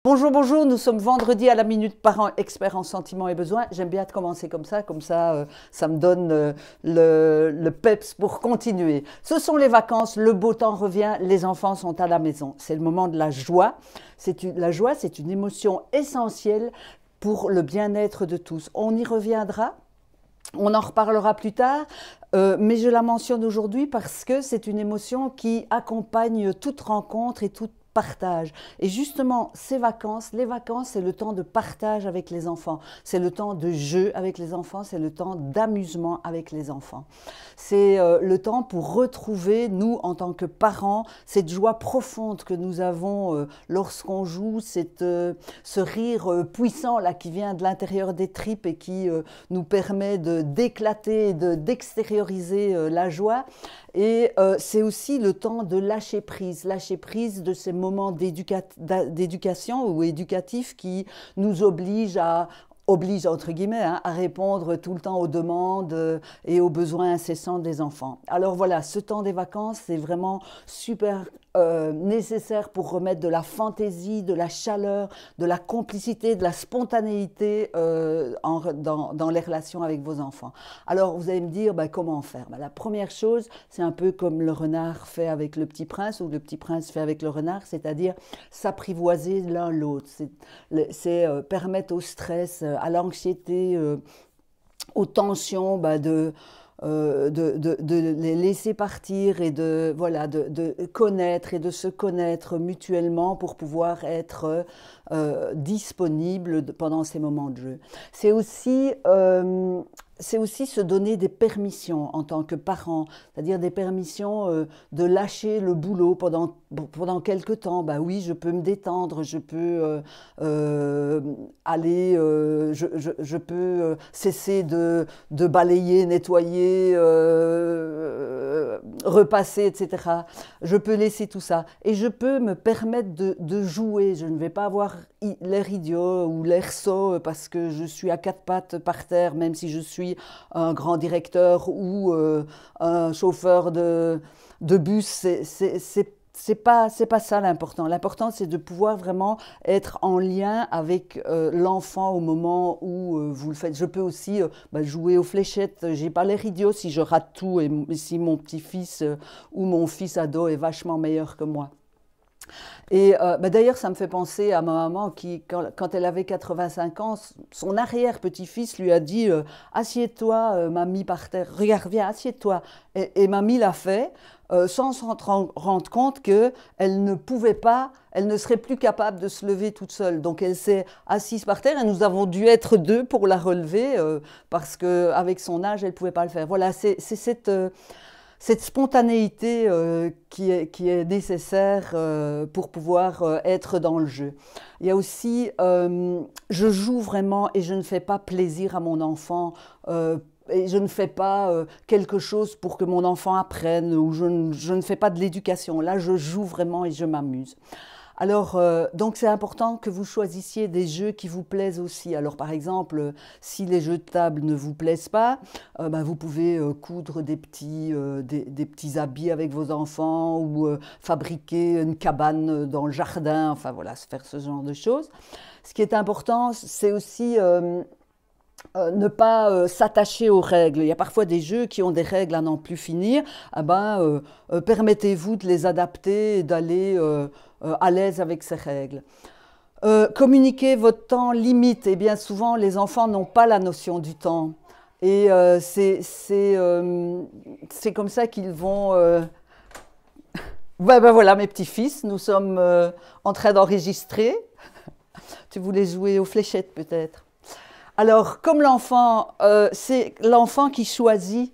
Bonjour, bonjour, nous sommes vendredi à la Minute Parents experts en sentiments et besoins. J'aime bien de commencer comme ça ça me donne le peps pour continuer. Ce sont les vacances, le beau temps revient, les enfants sont à la maison. C'est le moment de la joie. La joie, c'est une émotion essentielle pour le bien-être de tous. On y reviendra. On en reparlera plus tard, mais je la mentionne aujourd'hui parce que c'est une émotion qui accompagne toute rencontre et toute partage. Et justement, les vacances, c'est le temps de partage avec les enfants, c'est le temps de jeu avec les enfants, c'est le temps d'amusement avec les enfants. C'est le temps pour retrouver, nous, en tant que parents, cette joie profonde que nous avons lorsqu'on joue, ce rire puissant là, qui vient de l'intérieur des tripes et qui nous permet d'éclater, d'extérioriser la joie. Et c'est aussi le temps de lâcher prise de ces moments d'éducation ou éducatifs qui nous obligent entre guillemets, hein, à répondre tout le temps aux demandes et aux besoins incessants des enfants. Alors voilà, ce temps des vacances, c'est vraiment super nécessaire pour remettre de la fantaisie, de la chaleur, de la complicité, de la spontanéité dans les relations avec vos enfants. Alors vous allez me dire, comment faire? La première chose, c'est un peu comme le renard fait avec le petit prince ou le petit prince fait avec le renard, c'est-à-dire s'apprivoiser l'un l'autre. C'est permettre au stress, à l'anxiété, aux tensions, de les laisser partir et de connaître et de se connaître mutuellement pour pouvoir être disponible pendant ces moments de jeu. C'est aussi se donner des permissions en tant que parent, c'est-à-dire des permissions de lâcher le boulot pendant quelque temps. Oui, je peux me détendre, je peux je peux cesser de balayer, nettoyer, repasser, etc. Je peux laisser tout ça. Et je peux me permettre de jouer. Je ne vais pas avoir l'air idiot ou l'air sot parce que je suis à quatre pattes par terre, même si je suis un grand directeur ou un chauffeur de bus. C'est pas ça l'important. L'important, c'est de pouvoir vraiment être en lien avec l'enfant au moment où vous le faites. Je peux aussi jouer aux fléchettes. J'ai pas l'air idiot si je rate tout et si mon petit-fils ou mon fils ado est vachement meilleur que moi. Et d'ailleurs, ça me fait penser à ma maman qui, quand elle avait 85 ans, son arrière-petit-fils lui a dit assieds-toi, mamie, par terre. Regarde, viens, assieds-toi. Et mamie l'a fait sans s'en rendre compte qu'elle ne pouvait pas, elle ne serait plus capable de se lever toute seule. Donc elle s'est assise par terre et nous avons dû être deux pour la relever parce qu'avec son âge, elle ne pouvait pas le faire. Voilà, c'est cette spontanéité qui est nécessaire pour pouvoir être dans le jeu. Il y a aussi, je joue vraiment et je ne fais pas plaisir à mon enfant et je ne fais pas quelque chose pour que mon enfant apprenne ou je ne fais pas de l'éducation. Là, je joue vraiment et je m'amuse. Alors, donc c'est important que vous choisissiez des jeux qui vous plaisent aussi. Alors, par exemple, si les jeux de table ne vous plaisent pas, vous pouvez coudre des petits habits avec vos enfants ou fabriquer une cabane dans le jardin, enfin voilà, faire ce genre de choses. Ce qui est important, c'est aussi ne pas s'attacher aux règles. Il y a parfois des jeux qui ont des règles à n'en plus finir. Permettez-vous de les adapter et d'aller à l'aise avec ces règles. Communiquez votre temps limite. Et bien souvent, les enfants n'ont pas la notion du temps. Et c'est comme ça qu'ils vont... voilà, mes petits-fils, nous sommes en train d'enregistrer. Tu voulais jouer aux fléchettes peut-être? Alors, comme l'enfant, c'est l'enfant qui choisit,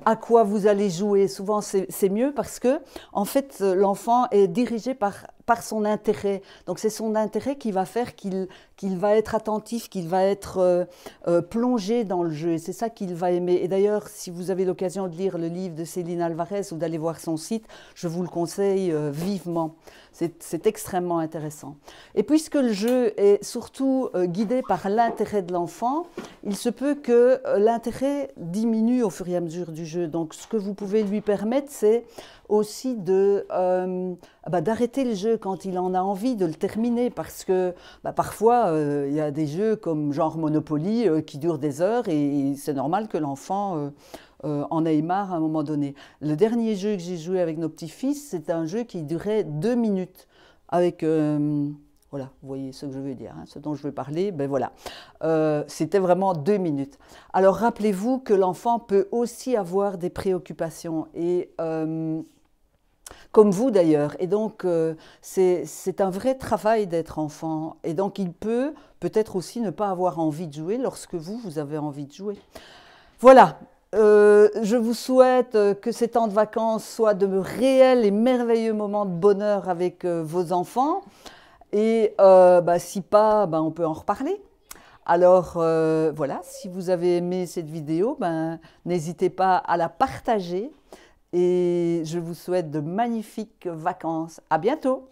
à quoi vous allez jouer. Souvent, c'est mieux parce que, en fait, l'enfant est dirigé par son intérêt. Donc, c'est son intérêt qui va faire qu'il va être attentif, qu'il va être plongé dans le jeu. Et c'est ça qu'il va aimer. Et d'ailleurs, si vous avez l'occasion de lire le livre de Céline Alvarez ou d'aller voir son site, je vous le conseille vivement. C'est extrêmement intéressant. Et puisque le jeu est surtout guidé par l'intérêt de l'enfant, il se peut que l'intérêt diminue au fur et à mesure du jeu. Donc, ce que vous pouvez lui permettre, c'est aussi d'arrêter le jeu quand il en a envie, de le terminer, parce que parfois il y a des jeux comme genre Monopoly qui durent des heures et c'est normal que l'enfant en ait marre à un moment donné. Le dernier jeu que j'ai joué avec nos petits-fils, c'est un jeu qui durait 2 minutes avec... voilà, vous voyez ce que je veux dire, hein, ce dont je veux parler, ben voilà. C'était vraiment 2 minutes. Alors rappelez-vous que l'enfant peut aussi avoir des préoccupations, et comme vous d'ailleurs. Et donc c'est un vrai travail d'être enfant. Et donc il peut-être aussi ne pas avoir envie de jouer lorsque vous avez envie de jouer. Voilà. Je vous souhaite que ces temps de vacances soient de réels et merveilleux moments de bonheur avec vos enfants. Et si pas, on peut en reparler. Alors voilà, si vous avez aimé cette vidéo, n'hésitez pas à la partager. Et je vous souhaite de magnifiques vacances. À bientôt!